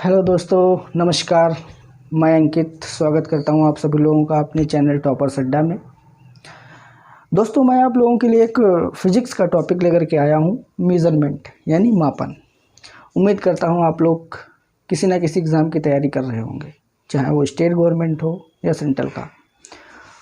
Hello दोस्तों, नमस्कार। मैं अंकित स्वागत करता हूं आप सभी लोगों का अपने चैनल टॉपर्स अड्डा में। दोस्तों, मैं आप लोगों के लिए एक फिजिक्स का टॉपिक लेकर के आया हूं, मेज़रमेंट यानी मापन। उम्मीद करता हूं आप लोग किसी ना किसी एग्ज़ाम की तैयारी कर रहे होंगे, चाहे वो स्टेट गवर्नमेंट हो या सेंट्रल का।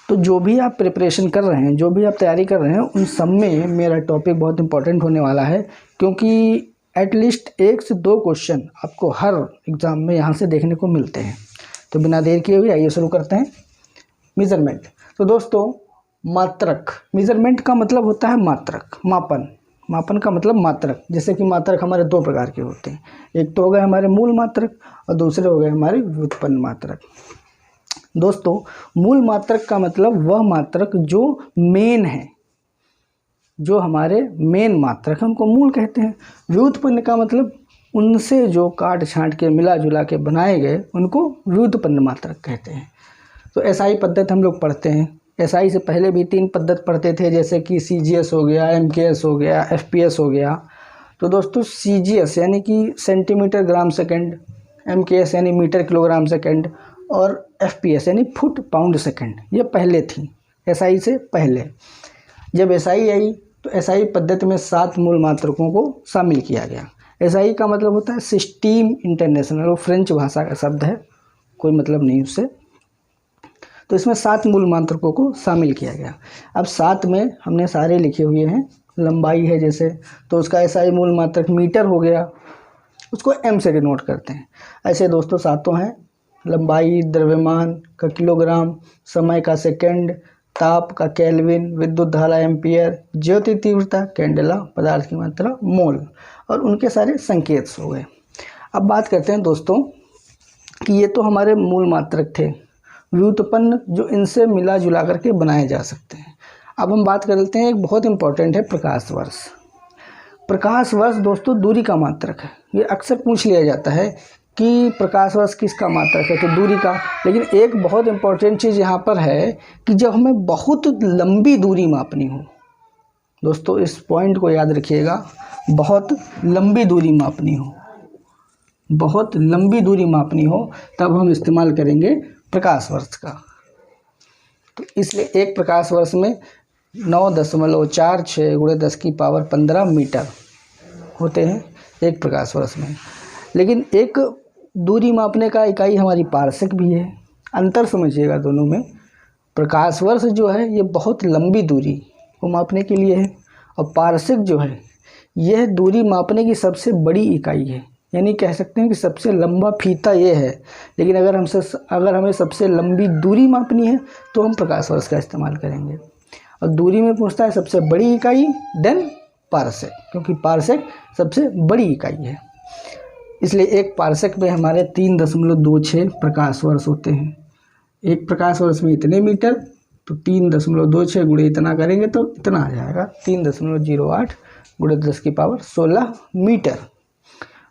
तो जो भी आप प्रिपरेशन कर रहे हैं, जो भी आप तैयारी कर रहे हैं, उन सब में मेरा टॉपिक बहुत इंपॉर्टेंट होने वाला है, क्योंकि एटलीस्ट 1 से 2 क्वेश्चन आपको हर एग्ज़ाम में यहाँ से देखने को मिलते हैं। तो बिना देर किए हुए आइए शुरू करते हैं। मेज़रमेंट। तो दोस्तों, मात्रक, मेज़रमेंट का मतलब होता है मात्रक, मापन। मापन का मतलब मात्रक। जैसे कि मात्रक हमारे 2 प्रकार के होते हैं। एक तो हो गए हमारे मूल मात्रक और दूसरे हो गए हमारे व्युत्पन्न मात्रक। दोस्तों, मूल मात्रक का मतलब वह मात्रक जो मेन है, जो हमारे मेन मात्रक हैं उनको मूल कहते हैं। व्युत्पन्न का मतलब उनसे जो काट छांट के मिला जुला के बनाए गए उनको व्युत्पन्न मात्रक कहते हैं। तो एसआई पद्धति हम लोग पढ़ते हैं। एसआई से पहले भी 3 पद्धति पढ़ते थे, जैसे कि सीजीएस हो गया, एमकेएस हो गया, एफपीएस हो गया। तो दोस्तों, सीजीएस यानी कि सेंटीमीटर ग्राम सेकंड, एमकेएस यानी मीटर किलोग्राम सेकंड और एफपीएस यानी फुट पाउंड सेकंड, ये पहले थी एसआई से पहले। जब एसआई आई तो एसआई पद्धति में 7 मूल मात्रकों को शामिल किया गया। एसआई का मतलब होता है सिस्टीम इंटरनेशनल, वो फ्रेंच भाषा का शब्द है, कोई मतलब नहीं उससे। तो इसमें 7 मूल मात्रकों को शामिल किया गया। अब 7 में हमने सारे लिखे हुए हैं। लंबाई है जैसे, तो उसका एसआई मूल मात्रक मीटर हो गया, उसको एम से डिनोट करते हैं। ऐसे दोस्तों सातों हैं। लंबाई द्रव्यमान का किलोग्राम, समय का सेकंड, ताप का केल्विन, विद्युत धारा एम्पियर, ज्योति तीव्रता कैंडेला, पदार्थ की मात्रा मोल, और उनके सारे संकेत हो गए। अब बात करते हैं दोस्तों कि ये तो हमारे मूल मात्रक थे, व्युत्पन्न जो इनसे मिला जुला करके बनाए जा सकते हैं। अब हम बात कर लेते हैं, एक बहुत इंपॉर्टेंट है प्रकाश वर्ष। प्रकाश वर्ष दोस्तों दूरी का मात्रक है। ये अक्सर पूछ लिया जाता है कि प्रकाश वर्ष किसका मात्रक है, तो दूरी का। लेकिन एक बहुत इंपॉर्टेंट चीज़ यहाँ पर है कि जब हमें बहुत लंबी दूरी मापनी हो, दोस्तों इस पॉइंट को याद रखिएगा, बहुत लंबी दूरी मापनी हो, बहुत लंबी दूरी मापनी हो, तब हम इस्तेमाल करेंगे प्रकाश वर्ष का। तो इसलिए एक प्रकाश वर्ष में 9.46 × 10⁻15 मीटर होते हैं एक प्रकाश वर्ष में। लेकिन एक दूरी मापने का इकाई हमारी पारसेक भी है। अंतर समझिएगा दोनों में। प्रकाश वर्ष जो है ये बहुत लंबी दूरी को मापने के लिए है, और पारसेक जो है यह दूरी मापने की सबसे बड़ी इकाई है। यानी कह सकते हैं कि सबसे लंबा फीता ये है। लेकिन अगर हमें सबसे लंबी दूरी मापनी है तो हम प्रकाश वर्ष का इस्तेमाल करेंगे। और दूरी में पूछता है सबसे बड़ी इकाई, देन पारसेक, क्योंकि पारसेक सबसे बड़ी इकाई है। इसलिए एक पारसेक में हमारे 3.26 प्रकाश वर्ष होते हैं। एक प्रकाश वर्ष में इतने मीटर, तो 3.26 गुणे इतना करेंगे तो इतना आ जाएगा, 3.08 × 10⁻16 मीटर।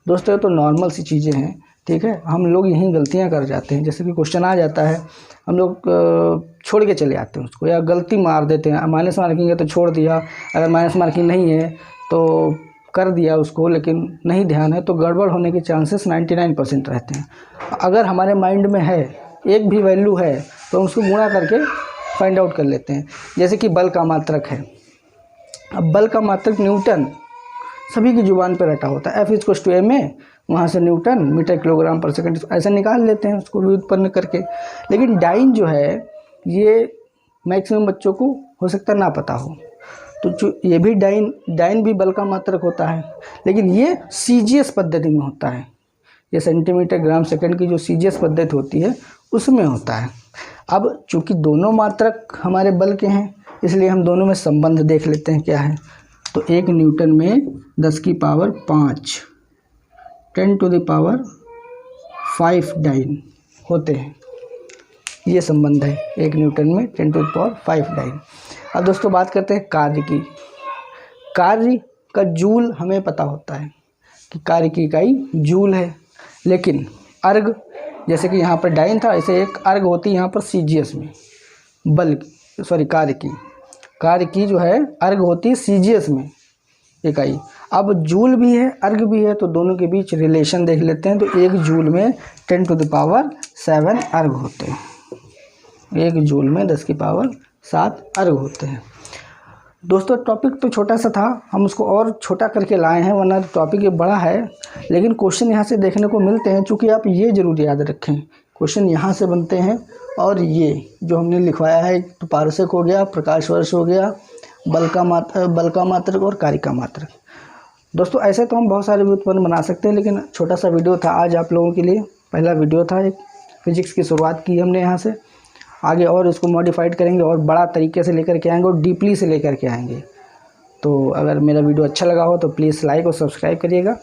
दोस्तों तो नॉर्मल सी चीज़ें हैं, ठीक है। हम लोग यहीं गलतियां कर जाते हैं। जैसे कि क्वेश्चन आ जाता है, हम लोग छोड़ के चले आते हैं उसको, या गलती मार देते हैं। माइनस मार्किंग है तो छोड़ दिया, अगर माइनस मार्किंग नहीं है तो कर दिया उसको, लेकिन नहीं ध्यान है तो गड़बड़ होने के चांसेस 99% रहते हैं। अगर हमारे माइंड में है, एक भी वैल्यू है, तो उसको गुणा करके फाइंड आउट कर लेते हैं। जैसे कि बल का मात्रक है। अब बल का मात्रक न्यूटन सभी की जुबान पर रटा होता है, F=ma, वहाँ से न्यूटन मीटर किलोग्राम पर सेकंड, ऐसा निकाल लेते हैं उसको व्युत्पन्न करके। लेकिन डाइन जो है ये मैक्सिमम बच्चों को हो सकता ना पता हो, तो जो ये भी डाइन भी बल का मात्रक होता है, लेकिन ये सीजीएस पद्धति में होता है। ये सेंटीमीटर ग्राम सेकंड की जो सीजीएस पद्धति होती है उसमें होता है। अब चूंकि दोनों मात्रक हमारे बल के हैं, इसलिए हम दोनों में संबंध देख लेते हैं क्या है। तो 1 न्यूटन में 10⁵ 10⁵ डाइन होते हैं। ये संबंध है, 1 न्यूटन में 10⁵ डाइन। अब दोस्तों बात करते हैं कार्य की। कार्य का जूल हमें पता होता है कि कार्य की इकाई जूल है। लेकिन अर्ग, जैसे कि यहाँ पर डाइन था, ऐसे एक अर्ग होती है यहाँ पर सीजीएस में, कार्य की जो है अर्ग होती है सीजीएस में इकाई। अब जूल भी है, अर्ग भी है, तो दोनों के बीच रिलेशन देख लेते हैं। तो 1 जूल में 10⁻7 अर्ग होते हैं। 1 जूल में 10⁻7 अर्ग होते हैं। दोस्तों टॉपिक तो छोटा सा था, हम उसको और छोटा करके लाए हैं, वरना टॉपिक ये बड़ा है। लेकिन क्वेश्चन यहाँ से देखने को मिलते हैं, चूँकि आप ये ज़रूर याद रखें, क्वेश्चन यहाँ से बनते हैं। और ये जो हमने लिखवाया है, तो पारसक हो गया, प्रकाश वर्ष हो गया, बल का मात्रक और कार्य का मात्रक। दोस्तों ऐसे तो हम बहुत सारे व्युत्पन्न बना सकते हैं, लेकिन छोटा सा वीडियो था आज आप लोगों के लिए, पहला वीडियो था। एक फिजिक्स की शुरुआत की हमने यहाँ से, आगे और इसको मॉडिफाइड करेंगे और बड़ा तरीके से लेकर के आएंगे और डीपली से लेकर के आएंगे। तो अगर मेरा वीडियो अच्छा लगा हो तो प्लीज़ लाइक और सब्सक्राइब करिएगा।